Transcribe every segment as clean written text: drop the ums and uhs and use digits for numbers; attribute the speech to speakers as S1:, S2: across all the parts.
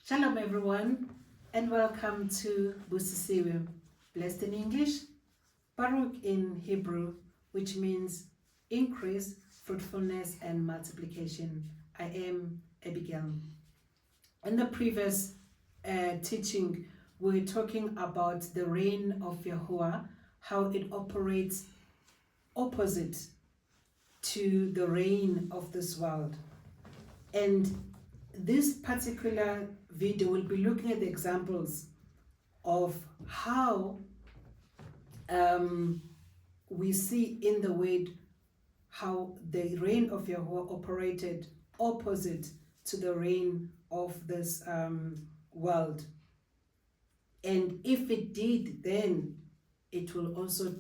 S1: Shalom everyone, and welcome to Busisiwe, blessed in English, Baruch in Hebrew, which means increase, fruitfulness, and multiplication. I am Abigail. In the previous teaching, we were talking about the reign of Yahuah, how it operates opposite to the reign of this world. And this particular video will be looking at the examples of how we see in the word how the reign of Yahuah operated opposite to the reign of this world. And if it did, then it will also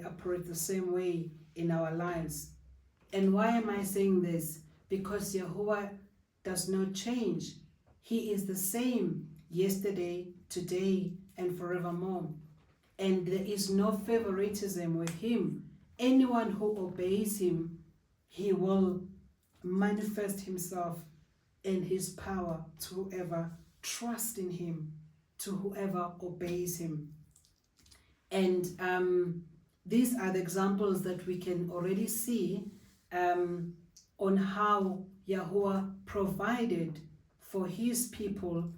S1: operate the same way in our lives. And why am I saying this? Because Yahuah does not change. He is the same yesterday, today, and forevermore. And there is no favoritism with him. Anyone who obeys him, he will manifest himself in his power to whoever trusts in him, to whoever obeys him. And these are the examples that we can already see on how Yahuah provided for his people,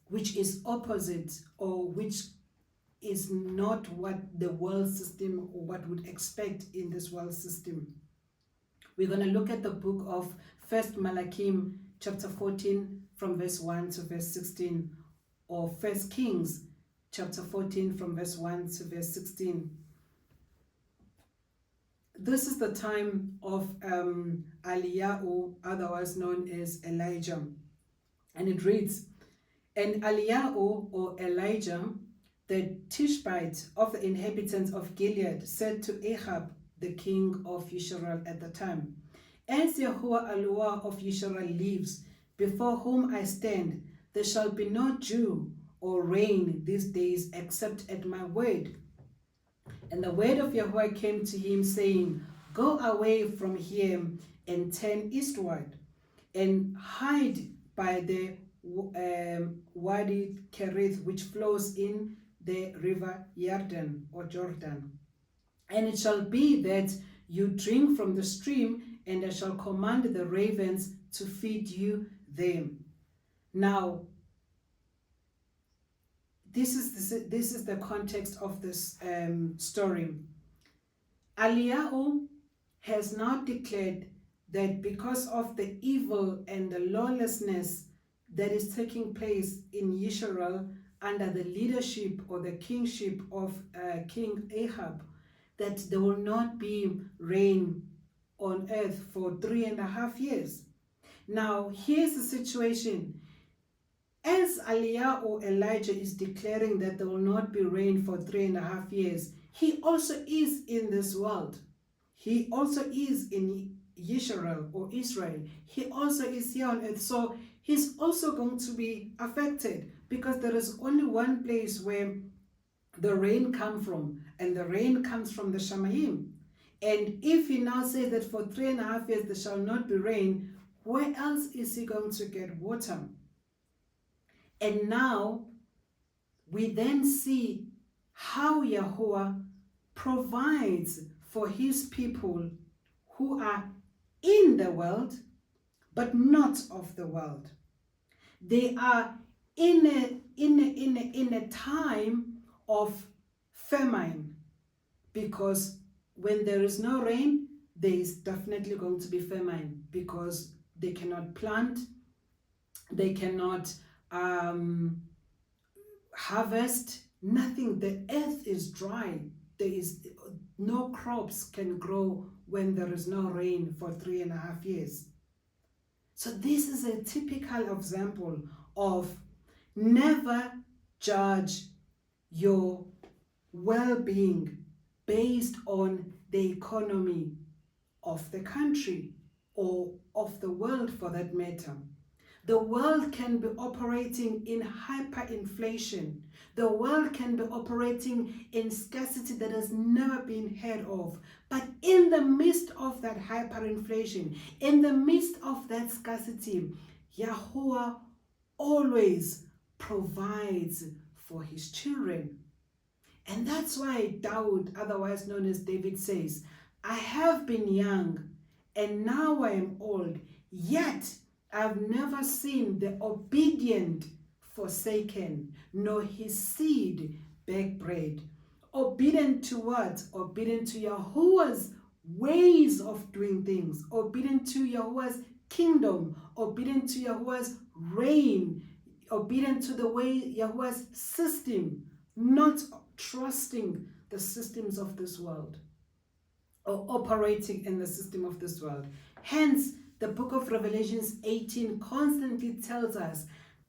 S1: which is opposite or which is not what the world system or what would expect in this world system. We're going to look at the book of 1 Malachi chapter 14 from verse 1 to verse 16, or 1 Kings chapter 14 from verse 1 to verse 16. This is the time of Eliyahu, otherwise known as Elijah. And it reads, "And Eliyahu, or Elijah, the Tishbite of the inhabitants of Gilead, said to Ahab, the king of Israel at the time, As Yahuwah Elohah of Israel lives, before whom I stand, there shall be no dew or rain these days except at my word. And the word of Yahuwah came to him, saying, Go away from here and turn eastward, and hide by the Wadi Kerith, which flows in the river Jordan, or Jordan. And it shall be that you drink from the stream, and I shall command the ravens to feed you them." Now, this is the context of this story. Eliyahu has now declared that because of the evil and the lawlessness that is taking place in Israel under the leadership or the kingship of King Ahab, that there will not be rain on earth for 3.5 years. Now, here's the situation. As Eliyahu or Elijah is declaring that there will not be rain for 3.5 years, he also is in this world. He also is in Israel or Israel. He also is here on earth. So he's also going to be affected, because there is only one place where the rain comes from, and the rain comes from the Shamayim. And if he now says that for 3.5 years there shall not be rain, where else is he going to get water? And now we then see how Yahuwah provides for his people who are in the world but not of the world. They are in a time of famine, because when there is no rain, there is definitely going to be famine, because they cannot plant, they cannot harvest, nothing. The earth is dry. There is no crops can grow when there is no rain for 3.5 years. So this is a typical example of never judge your well-being based on the economy of the country or of the world for that matter. The world can be operating in hyperinflation. The world can be operating in scarcity that has never been heard of. But in the midst of that hyperinflation, in the midst of that scarcity, Yahuwah always provides for his children. And that's why Daud, otherwise known as David, says, I have been young and now I am old, yet I've never seen the obedient forsaken, nor his seed beg bread. Obedient to what? Obedient to Yahuwah's ways of doing things, obedient to Yahuwah's kingdom, obedient to Yahuwah's reign, obedient to the way Yahuwah's system, not trusting the systems of this world or operating in the system of this world. Hence, the book of Revelations 18 constantly tells us,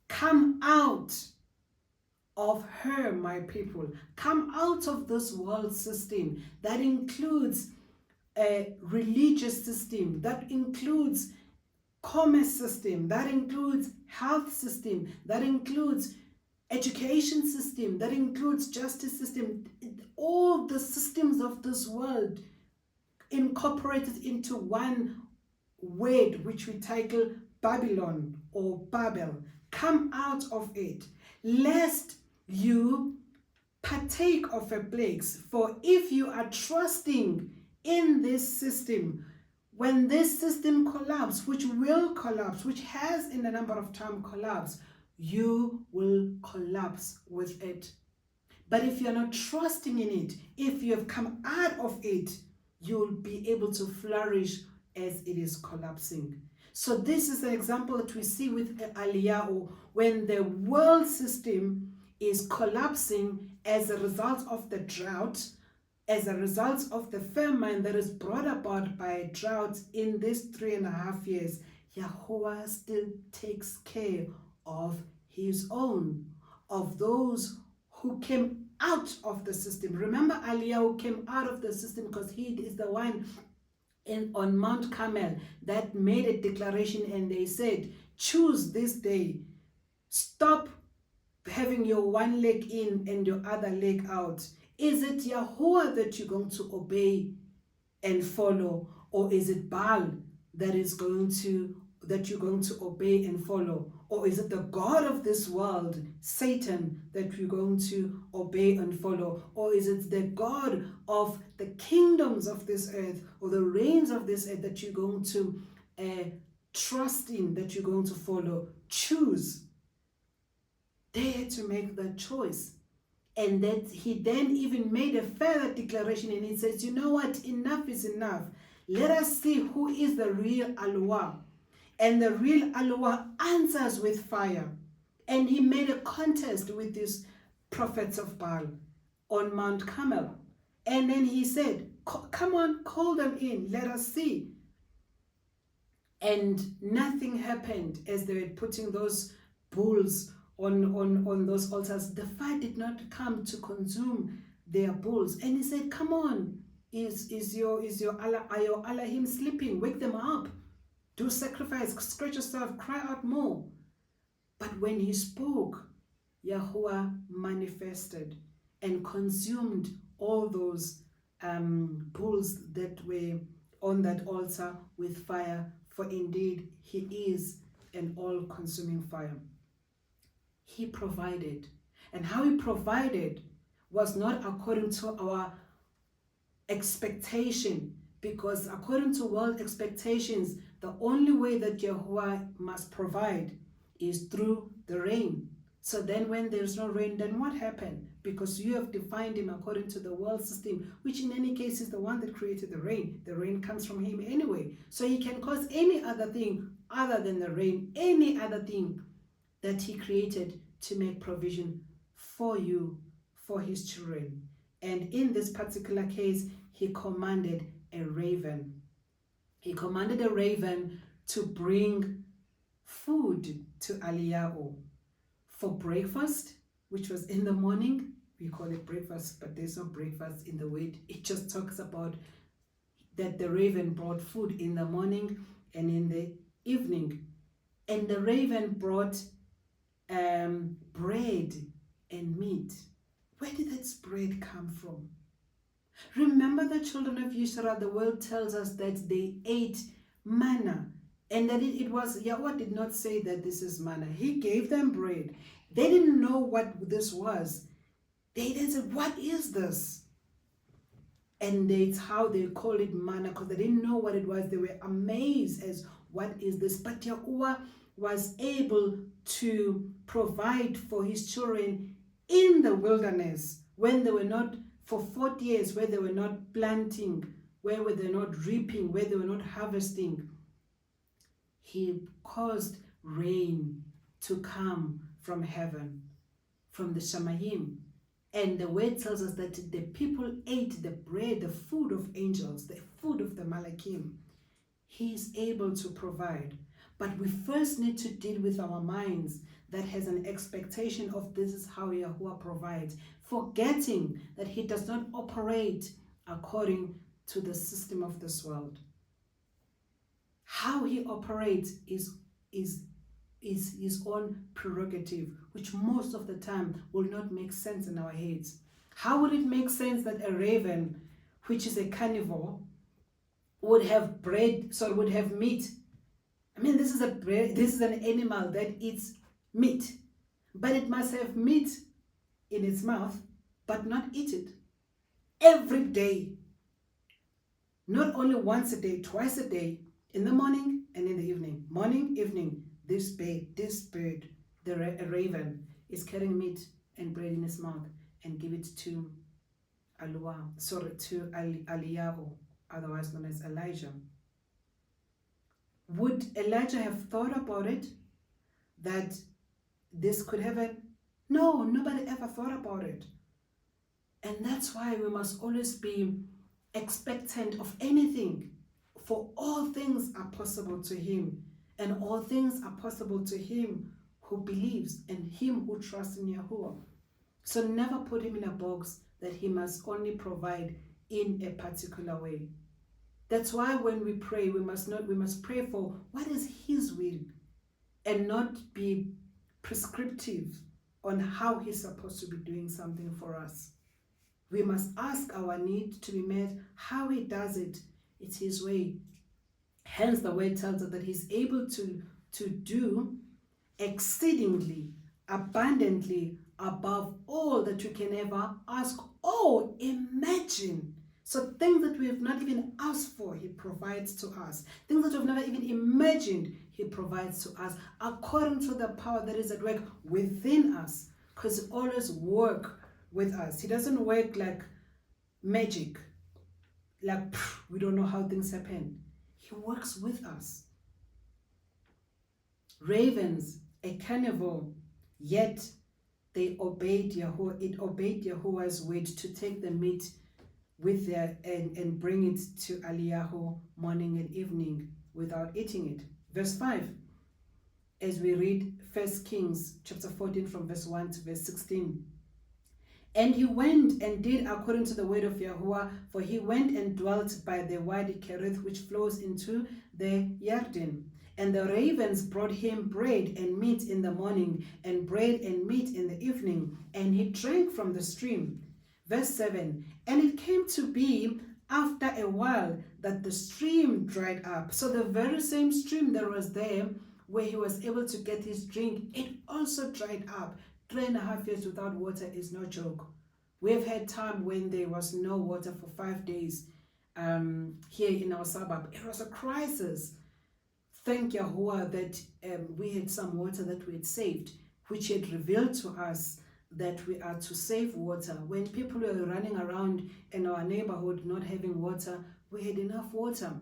S1: come out of her, my people. Come out of this world system. That includes a religious system, that includes commerce system, that includes health system, that includes education system, that includes justice system, all the systems of this world incorporated into one word which we title Babylon or Babel. Come out of it, lest you partake of a plagues. For if you are trusting in this system, when this system collapses, which will collapse, which has in a number of times collapsed, you will collapse with it. But if you're not trusting in it, if you have come out of it, you'll be able to flourish as it is collapsing. So this is an example that we see with Eliyahu, when the world system is collapsing as a result of the drought, as a result of the famine that is brought about by a drought in these 3.5 years. Yahuwah still takes care of his own, of those who came out of the system. Remember, Eliyahu came out of the system because he is the one on Mount Carmel that made a declaration, and they said, choose this day, stop having your one leg in and your other leg out. Is it Yahuwah that you're going to obey and follow, or is it Baal that you're going to obey and follow? Or is it the God of this world, Satan, that you're going to obey and follow? Or is it the God of the kingdoms of this earth, or the reigns of this earth, that you're going to trust in, that you're going to follow? Choose. Dare to make that choice. And that he then even made a further declaration, and he says, you know what, enough is enough. Let us see who is the real Yahuah. And the real Yahuah answers with fire. And he made a contest with these prophets of Baal on Mount Carmel. And then he said, come on, call them in, let us see. And nothing happened as they were putting those bulls on those altars. The fire did not come to consume their bulls. And he said, come on, is your Elohim sleeping? Wake them up. Do sacrifice, scratch yourself, cry out more. But when he spoke, Yahuwah manifested and consumed all those bulls that were on that altar with fire, for indeed he is an all-consuming fire. He provided. And how he provided was not according to our expectation, because according to world expectations, the only way that Yahuwah must provide is through the rain. So then when there's no rain, then what happened? Because you have defined him according to the world system, which in any case is the one that created the rain. The rain comes from him anyway. So he can cause any other thing other than the rain, any other thing that he created to make provision for you, for his children. And in this particular case, he commanded a raven. He commanded a raven to bring food to Eliyahu for breakfast, which was in the morning. We call it breakfast, but there's no breakfast in the word. It just talks about that the raven brought food in the morning and in the evening. And the raven brought bread and meat. Where did that bread come from? Remember the children of Israel, the word tells us that they ate manna And that it was, Yahuwah did not say that this is manna. He gave them bread. They didn't know what this was. They didn't say, what is this? And it's how they call it manna, because they didn't know what it was. They were amazed as, what is this? But Yahuwah was able to provide for his children in the wilderness, when they were not, for 40 years, where they were not planting, where they were not reaping, where they were not harvesting. He caused rain to come from heaven, from the Shamayim. And the word tells us that the people ate the bread, the food of angels, the food of the Malakim. He is able to provide. But we first need to deal with our minds that has an expectation of this is how Yahuwah provides, forgetting that he does not operate according to the system of this world. How he operates is his own prerogative, which most of the time will not make sense in our heads. How would it make sense that a raven, which is a carnivore, would have bread, so would have meat? I mean, this is an animal that eats meat, but it must have meat in its mouth, but not eat it every day. Not only once a day, twice a day, in the morning and in the evening. Morning, evening, this bird, the raven, is carrying meat and bread in his mouth and give it to Eliyahu, otherwise known as Elijah. Would Elijah have thought about it, that this could happen? No, nobody ever thought about it. And that's why we must always be expectant of anything, for all things are possible to him, and all things are possible to him who believes and him who trusts in Yahuwah. So never put him in a box that he must only provide in a particular way. That's why when we pray, we must pray for what is his will, and not be prescriptive on how he's supposed to be doing something for us. We must ask our need to be met. How he does it, it's his way. Hence the word tells us that he's able to do exceedingly, abundantly, above all that you can ever ask or imagine. So things that we have not even asked for, he provides to us. Things that we've never even imagined, he provides to us according to the power that is at work within us. Because he always works with us. He doesn't work like magic, like we don't know how things happen. He works with us. Ravens, a carnivore, yet they obeyed Yahuwah. It obeyed Yahuwah's word to take the meat with their and bring it to Eliyahu morning and evening without eating it. Verse 5, as we read 1 Kings chapter 14 from verse 1 to verse 16. And he went and did according to the word of Yahuwah, for he went and dwelt by the Wadi Kerith, which flows into the Yarden. And the ravens brought him bread and meat in the morning, and bread and meat in the evening, and he drank from the stream. Verse 7, and it came to be after a while that the stream dried up. So the very same stream that was there where he was able to get his drink, it also dried up. 3.5 years without water is no joke. We've had time when there was no water for 5 days here in our suburb. It was a crisis. Thank Yahuwah that we had some water that we had saved, which had revealed to us that we are to save water. When people were running around in our neighborhood not having water, we had enough water.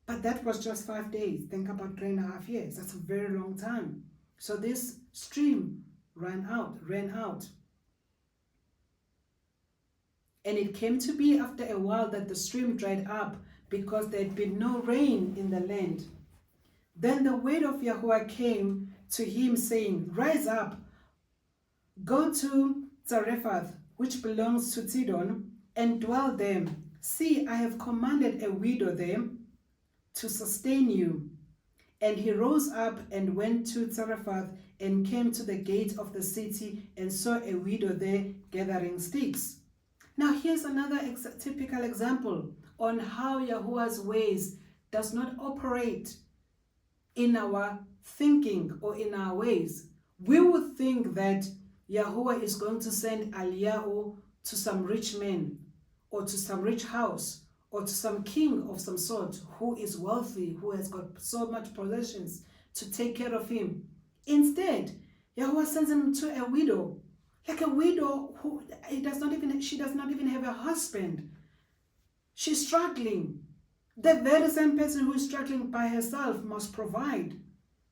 S1: But that was just 5 days. Think about 3.5 years. That's a very long time. So this stream ran out. And it came to be after a while that the stream dried up, because there had been no rain in the land. Then the word of Yahuwah came to him, saying, rise up, go to Zarephath, which belongs to Sidon, and dwell there. See, I have commanded a widow there to sustain you. And he rose up and went to Zarephath, and came to the gate of the city, and saw a widow there gathering sticks. Now here's another typical example on how Yahuwah's ways does not operate in our thinking or in our ways. We would think that Yahuwah is going to send Eliyahu to some rich man or to some rich house or to some king of some sort who is wealthy, who has got so much possessions to take care of him. Instead, Yahuwah sends him to a widow, like a widow who she does not even have a husband. She's struggling. The very same person who is struggling by herself must provide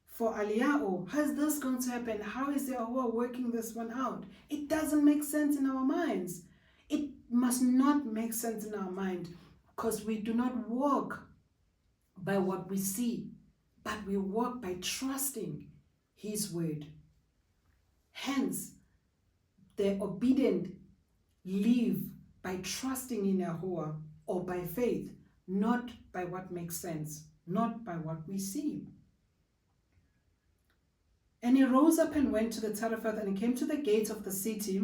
S1: for Eliyahu. How is this going to happen? How is Yahuwah working this one out? It doesn't make sense in our minds. It must not make sense in our mind, because we do not walk by what we see, but we walk by trusting His word. Hence, the obedient live by trusting in Yahuwah, or by faith, not by what makes sense, not by what we see. And he rose up and went to the Zarephath, and he came to the gate of the city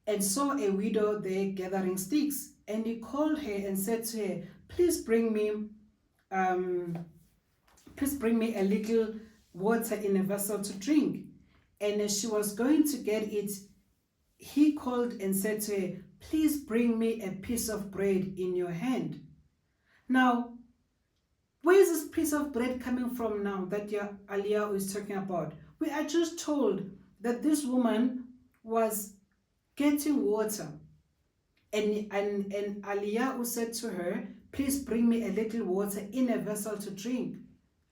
S1: and saw a widow there gathering sticks. And he called her and said to her, please bring me a little water in a vessel to drink. And as she was going to get it, he called and said to her, please bring me a piece of bread in your hand. Now, where is this piece of bread coming from now that Eliyahu is talking about? We are just told that this woman was getting water, and Eliyahu said to her, please bring me a little water in a vessel to drink.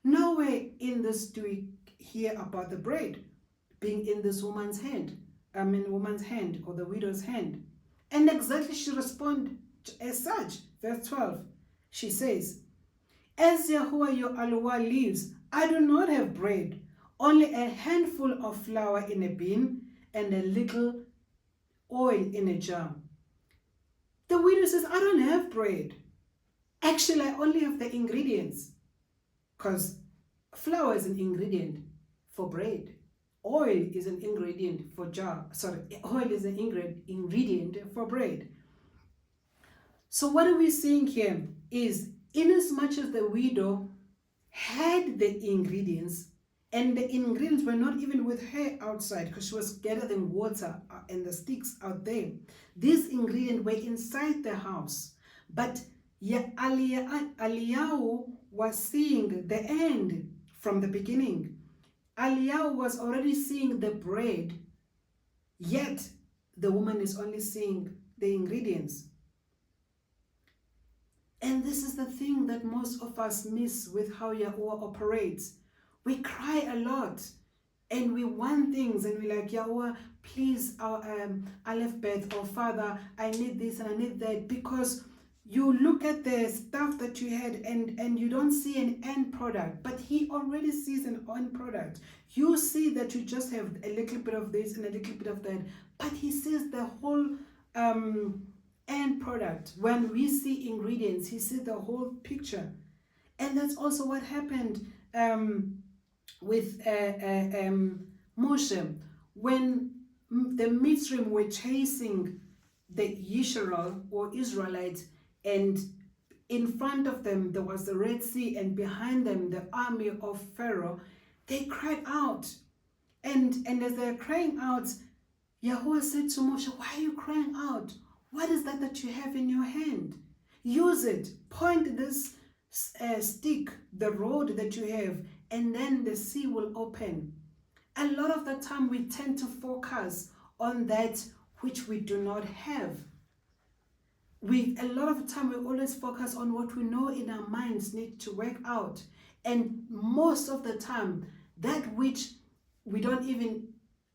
S1: Nowhere in this do we hear about the bread being in this woman's hand, or the widow's hand. And exactly she responded as such. Verse 12, she says, as Yahuwah your Elohah lives, I do not have bread, only a handful of flour in a bin and a little oil in a jar. The widow says, I don't have bread. Actually, I only have the ingredients, because flour is an ingredient for bread. Oil is an ingredient for oil is an ingredient for bread. So what are we seeing here is, inasmuch as the widow had the ingredients, and the ingredients were not even with her outside, because she was gathering water and the sticks out there. These ingredients were inside the house. But Eliyahu was seeing the end from the beginning. Eliyahu was already seeing the bread, yet the woman is only seeing the ingredients. And this is the thing that most of us miss with how Yahuwah operates. We cry a lot and we want things, and we're like, Yahuwah, please, Aleph Bet, or Father, I need this and I need that, because you look at the stuff that you had and you don't see an end product, but He already sees an end product. You see that you just have a little bit of this and a little bit of that, but He sees the whole end product. When we see ingredients, He sees the whole picture. And that's also what happened with Moshe. When the Mitzrayim were chasing the Yisrael or Israelites, and in front of them there was the Red Sea, and behind them the army of Pharaoh, they cried out. And as they're crying out, Yahuwah said to Moshe, why are you crying out? What is that you have in your hand? Use it. Point this stick, the rod that you have, and then the sea will open. A lot of the time we tend to focus on that which we do not have. A lot of the time we always focus on what we know in our minds need to work out. And most of the time, that which we don't even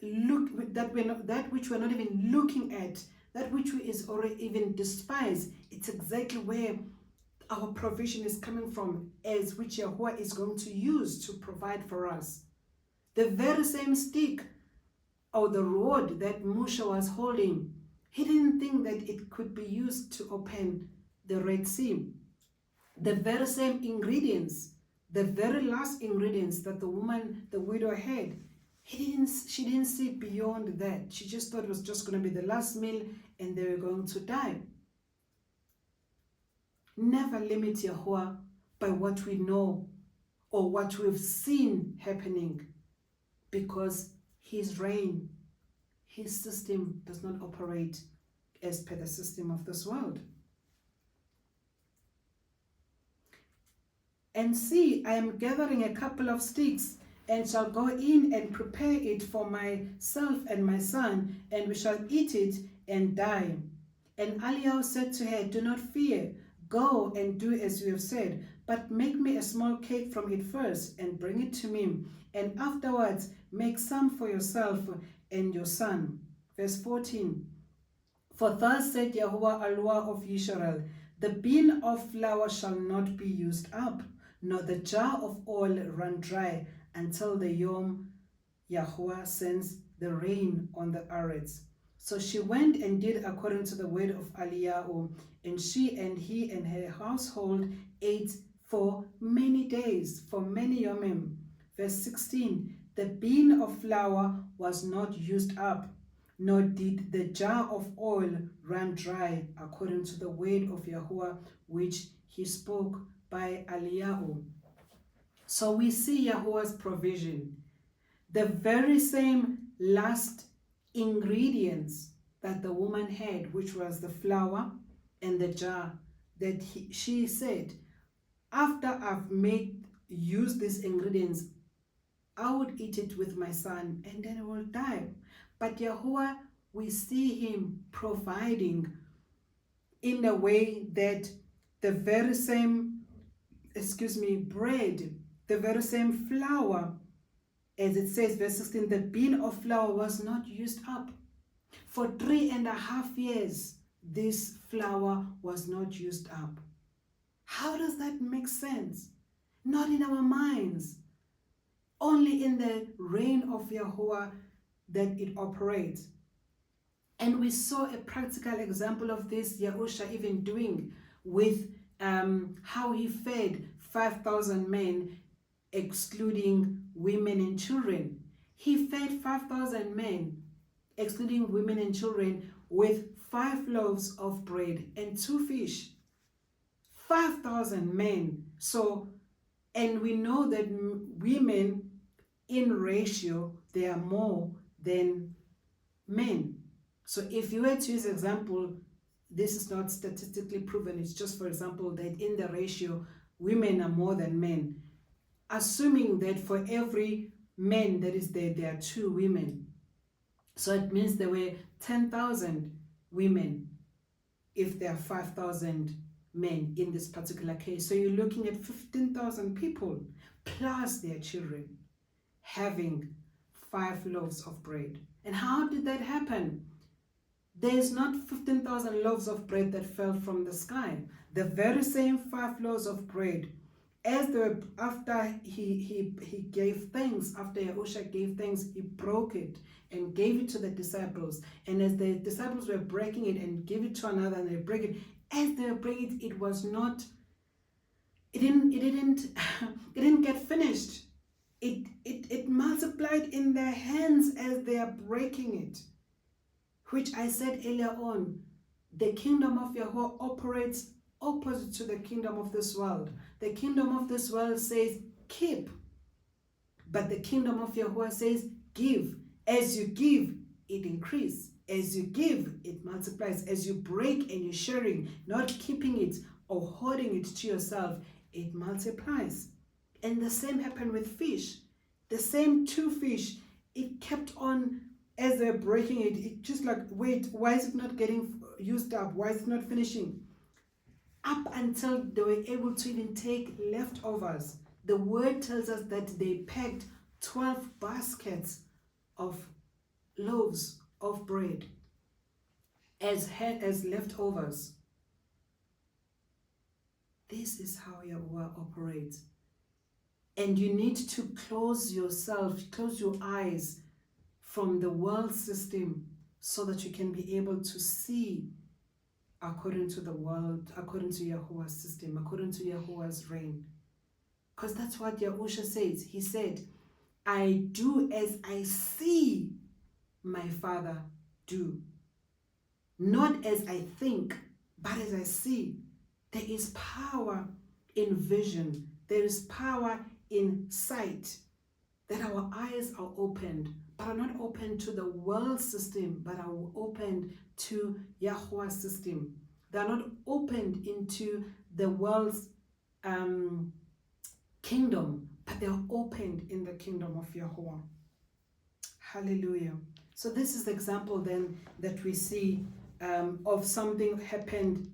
S1: look, that which we're not even looking at, that which is already even despised, it's exactly where our provision is coming from, as which Yahuwah is going to use to provide for us. The very same stick or the rod that Moshe was holding, he didn't think that it could be used to open the Red Sea. The very same ingredients, the very last ingredients that the widow had, she didn't see beyond that. She just thought it was just going to be the last meal and they were going to die. Never limit Yahuwah by what we know or what we've seen happening, because his reign, his system does not operate as per the system of this world. And see, I am gathering a couple of sticks, and shall go in and prepare it for myself and my son, and we shall eat it and die. And Eliyahu said to her, do not fear, go and do as you have said, but make me a small cake from it first, and bring it to me, and afterwards make some for yourself and your son. Verse 14. For thus said Yahuwah Allah of Israel, the bin of flour shall not be used up, nor the jar of oil run dry, until the Yom Yahuah sends the rain on the earth. So she went and did according to the word of Eliyahu, and she and he and her household ate for many days, for many yomim. Verse 16, the bin of flour was not used up, nor did the jar of oil run dry, according to the word of Yahuwah, which he spoke by Eliyahu. So we see Yahuwah's provision. The very same last ingredients that the woman had, which was the flour and the jar, that she said, after I've used these ingredients, I would eat it with my son and then I will die. But Yahuwah, we see him providing in a way that the very same, bread, the very same flour, as it says, verse 16, the bin of flour was not used up. For 3.5 years, this flour was not used up. How does that make sense? Not in our minds. Only in the reign of Yahuwah that it operates. And we saw a practical example of this, Yahusha even doing with how he fed 5,000 men, excluding women and children. He fed 5,000 men, excluding women and children, with 5 loaves of bread and 2 fish. 5,000 men. So, and we know that women in ratio, they are more than men. So if you were to use example, this is not statistically proven, it's just for example that in the ratio, women are more than men. Assuming that for every man that is there, there are 2 women. So it means there were 10,000 women if there are 5,000 men in this particular case. So you're looking at 15,000 people plus their children having 5 loaves of bread. And how did that happen? There's not 15,000 loaves of bread that fell from the sky. The very same 5 loaves of bread, as they were, after he gave thanks, after Yahusha gave thanks, he broke it and gave it to the disciples. And as the disciples were breaking it and give it to another, and they break it, as they were breaking it, it was not, it didn't get finished. It multiplied in their hands as they are breaking it. Which I said earlier on, the kingdom of Yahuwah operates opposite to the kingdom of this world. The kingdom of this world says keep, but the kingdom of Yahuwah says give. As you give, it increases. As you give, it multiplies. As you break and you're sharing, not keeping it or hoarding it to yourself, it multiplies. And the same happened with fish. The same 2 fish, it kept on. As they're breaking it, it just like, wait, why is it not getting used up? Why is it not finishing? Up until they were able to even take leftovers. The word tells us that they packed 12 baskets of loaves of bread as leftovers. This is how Yahuwah operates. And you need to close yourself, close your eyes from the world system so that you can be able to see according to the world, according to Yahuwah's system, according to Yahuwah's reign. Because that's what Yahusha says. He said, I do as I see my Father do. Not as I think, but as I see. There is power in vision. There is power in sight, that our eyes are opened, but are not open to the world system, but are opened to Yahuah's system. They are not opened into the world's kingdom, but they are opened in the kingdom of Yahuah. Hallelujah. So this is the example then that we see of something happened,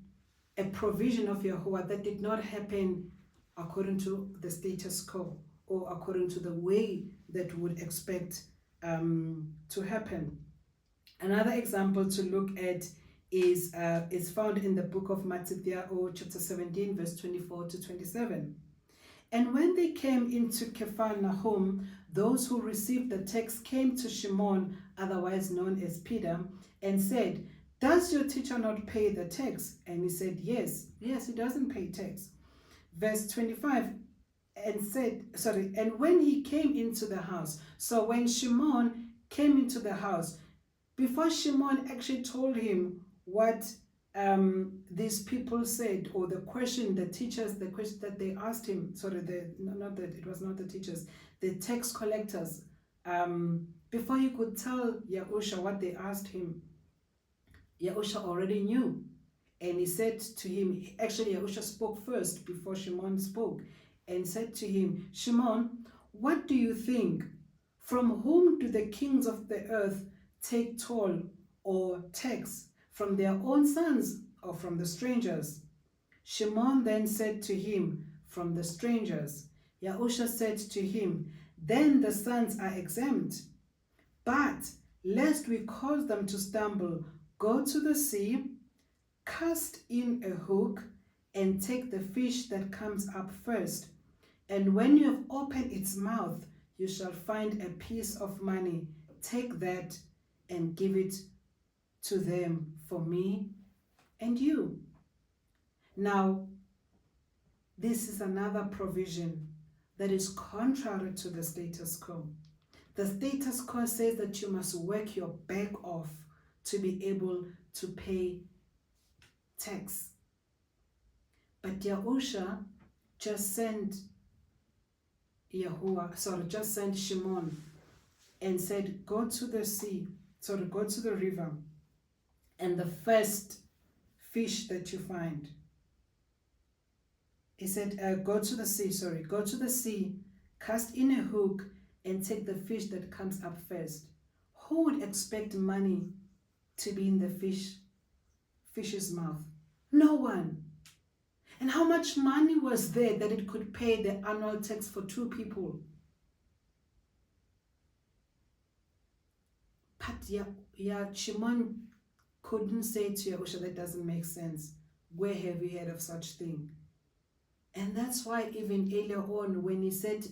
S1: a provision of Yahuah that did not happen according to the status quo or according to the way that we would expect to happen. Another example to look at is found in the book of Matthew chapter 17 verse 24 to 27. And when they came into Capharnaum, those who received the tax came to Shimon, otherwise known as Peter, and said, "Does your teacher not pay the tax?" And he said, Yes, he doesn't pay tax. Verse 25, and when he came into the house, so when Shimon came into the house, before Shimon actually told him what these people said, or the question that they asked him, it was not the teachers, the tax collectors, before he could tell Yahusha what they asked him, Yahusha already knew. And he said to him, actually Yahusha spoke first before Shimon spoke, and said to him, "Shimon, what do you think? From whom do the kings of the earth take toll or tax? From their own sons or from the strangers?" Shimon then said to him, "From the strangers." Yahusha said to him, "Then the sons are exempt. But lest we cause them to stumble, go to the sea, cast in a hook, and take the fish that comes up first. And when you have opened its mouth, you shall find a piece of money. Take that and give it to them for me and you." Now, this is another provision that is contrary to the status quo. The status quo says that you must work your back off to be able to pay tax. But Yahusha just sent Shimon and said, "Go to the sea, go to the river, and the first fish that you find." He said, go to the sea, cast in a hook, and take the fish that comes up first. Who would expect money to be in the fish's mouth? No one. And how much money was there that it could pay the annual tax for 2 people? But Shimon couldn't say to Yahusha, "That doesn't make sense. Where have you heard of such thing?" And that's why even earlier on, when he said,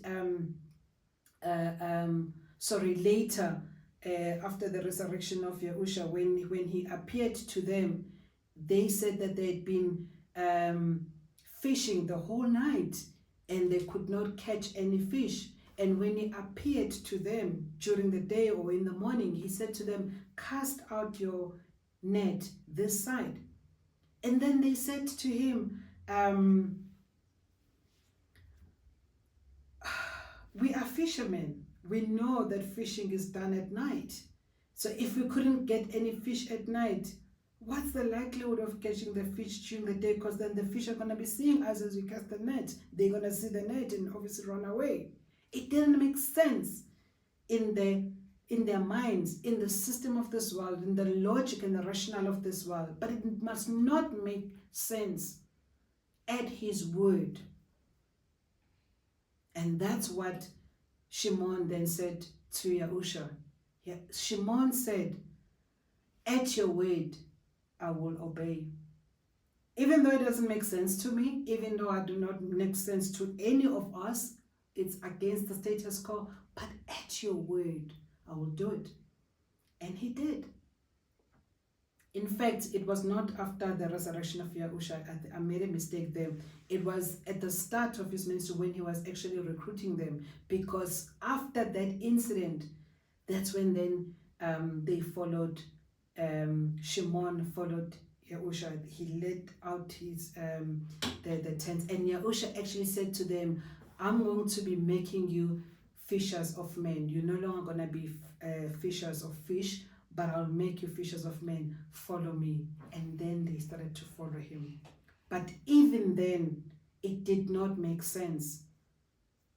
S1: later, after the resurrection of Yahusha, when he appeared to them, they said that they had been fishing the whole night and they could not catch any fish. And when he appeared to them during the day or in the morning, he said to them, "Cast out your net this side." And then they said to him, "We are fishermen. We know that fishing is done at night. So if we couldn't get any fish at night, what's the likelihood of catching the fish during the day? Because then the fish are going to be seeing us as we cast the net. They're going to see the net and obviously run away." It didn't make sense in their minds, in the system of this world, in the logic and the rationale of this world. But it must not make sense at his word. And that's what Shimon then said to Yahusha. Shimon said, "At your word, I will obey." Even though it doesn't make sense to me, even though I do not make sense to any of us, it's against the status quo, but at your word, I will do it. And he did. In fact, it was not after the resurrection of Yahusha. I made a mistake there. It was at the start of his ministry when he was actually recruiting them, because after that incident, that's when then they followed, Shimon followed Yahusha. He led out his the tents, and Yahusha actually said to them, I'm going to be making you fishers of men. You're no longer going to be fishers of fish, but I'll make you fishers of men. Follow me. And then they started to follow him. But even then, it did not make sense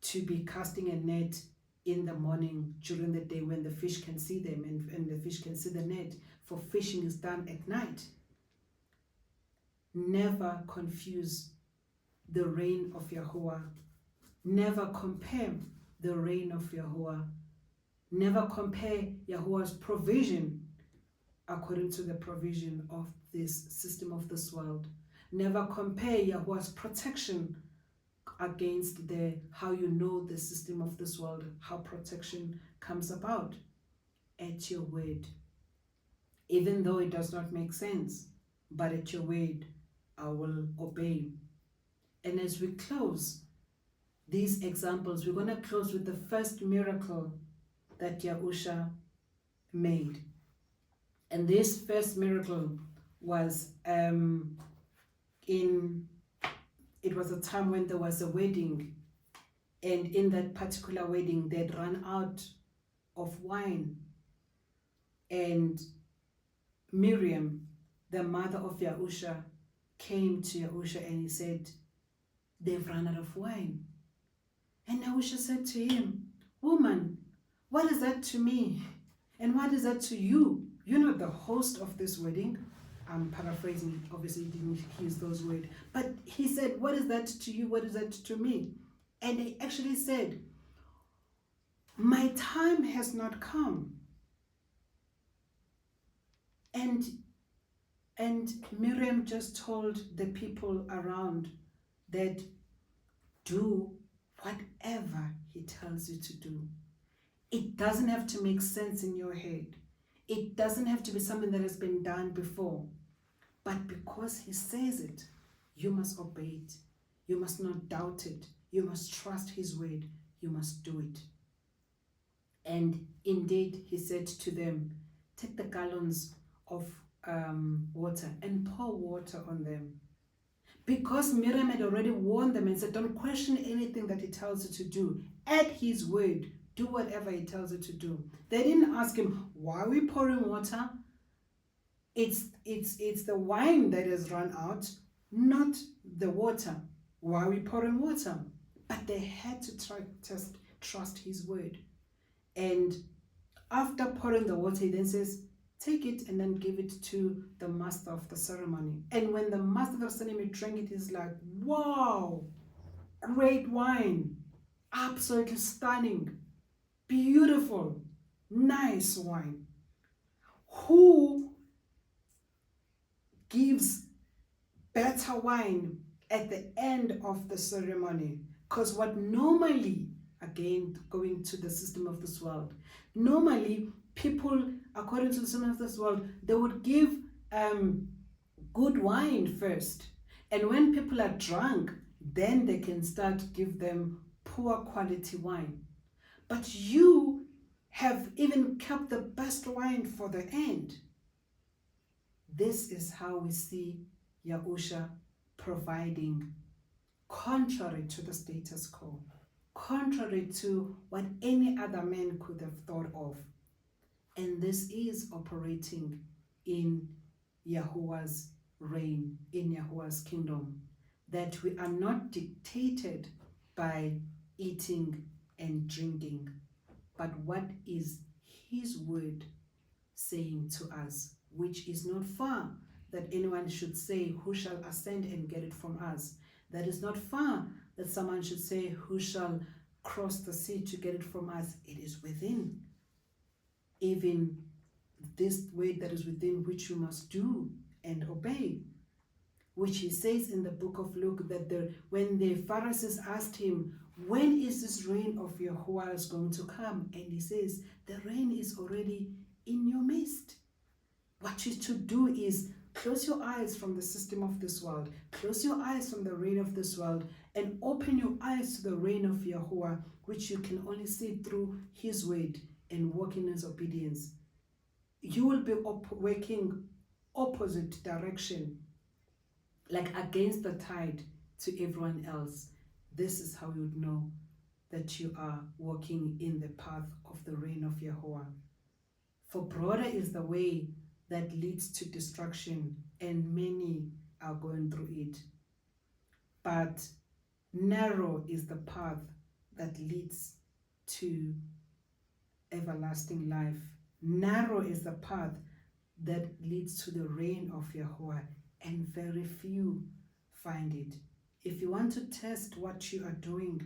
S1: to be casting a net in the morning during the day when the fish can see them and the fish can see the net, for fishing is done at night. Never confuse the reign of Yahuwah. Never compare the reign of Yahuwah. Never compare Yahuwah's provision according to the provision of this system of this world. Never compare Yahuwah's protection against how you know the system of this world, how protection comes about. At your word. Even though it does not make sense, but at your word, I will obey. And as we close these examples, we're going to close with the first miracle that Yahusha made. And this first miracle was it was a time when there was a wedding, and in that particular wedding they'd run out of wine, and Miriam, the mother of Yahusha, came to Yahusha and he said, they've run out of wine. And Yahusha said to him, woman, what is that to me? And what is that to you? You're not the host of this wedding. I'm paraphrasing, obviously he didn't use those words. But he said, what is that to you? What is that to me? And he actually said, my time has not come. And Miriam just told the people around that do whatever he tells you to do. It doesn't have to make sense in your head. It doesn't have to be something that has been done before. But because he says it, you must obey it. You must not doubt it. You must trust his word. You must do it. And indeed, he said to them, take the gallons of water and pour water on them. Because Miriam had already warned them and said, don't question anything that he tells you to do. At his word, do whatever he tells you to do. They didn't ask him, why are we pouring water? It's the wine that has run out, not the water. Why are we pouring water? But they had to trust his word. And after pouring the water, he then says, take it and then give it to the master of the ceremony. And when the master of the ceremony drank it, he's like, wow, great wine, absolutely stunning, beautiful, nice wine. Who gives better wine at the end of the ceremony? Because what normally, again, going to the system of this world, normally people, according to the system of this world, they would give good wine first. And when people are drunk, then they can start give them poor quality wine. But you have even kept the best wine for the end. This is how we see Yahusha providing, contrary to the status quo, contrary to what any other man could have thought of. And this is operating in Yahuwah's reign, in Yahuwah's kingdom, that we are not dictated by eating and drinking, but what is his word saying to us, which is not far that anyone should say, who shall ascend and get it from us? That is not far that someone should say, who shall cross the sea to get it from us? It is within. Even this word that is within, which you must do and obey, which he says in the book of Luke, that when the Pharisees asked him, when is this reign of Yahuwah is going to come? And he says, the reign is already in your midst. What you to do is close your eyes from the system of this world, close your eyes from the reign of this world, and open your eyes to the reign of Yahuwah, which you can only see through his word and walk in his obedience. You will be working opposite direction, like against the tide to everyone else. This is how you would know that you are walking in the path of the reign of Yahuah. For broader is the way that leads to destruction, and many are going through it. But narrow is the path that leads to everlasting life. Narrow is the path that leads to the reign of Yahuah, and very few find it. If you want to test what you are doing,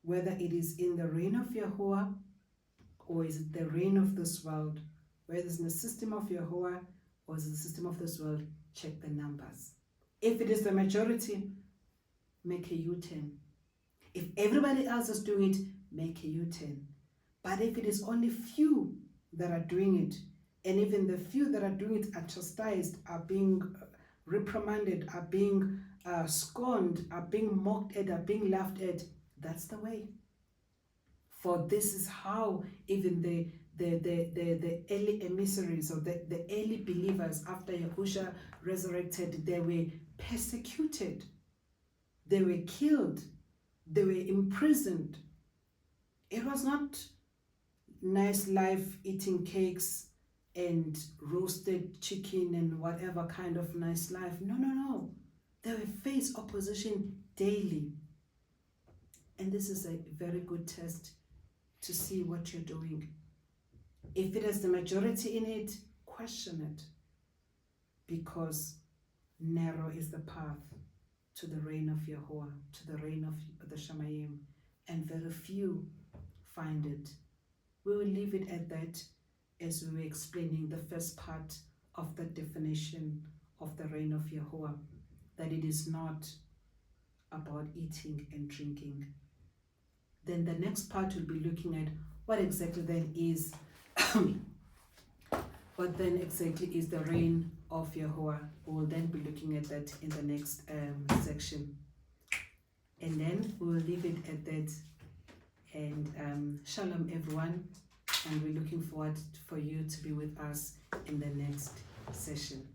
S1: whether it is in the reign of Yahuah or is it the reign of this world, whether it's in the system of Yahuah or is it the system of this world, check the numbers. If it is the majority, make a U-turn. If everybody else is doing it, make a U-turn. But if it is only few that are doing it, and even the few that are doing it are chastised, are being reprimanded, are being scorned, are being mocked at, are being laughed at, that's the way. For this is how even the early emissaries or the early believers after Yahushua resurrected, they were persecuted, they were killed, they were imprisoned. It was not nice life eating cakes and roasted chicken and whatever kind of nice life. No, no, no. They will face opposition daily. And this is a very good test to see what you're doing. If it has the majority in it, question it. Because narrow is the path to the reign of Yahuah, to the reign of the Shamayim, and very few find it. We will leave it at that as we were explaining the first part of the definition of the reign of Yahuah, that it is not about eating and drinking. Then the next part we'll be looking at what exactly then is what then exactly is the reign of Yahuah. We'll then be looking at that in the next section. And then we will leave it at that. And shalom everyone, and we're looking forward for you to be with us in the next session.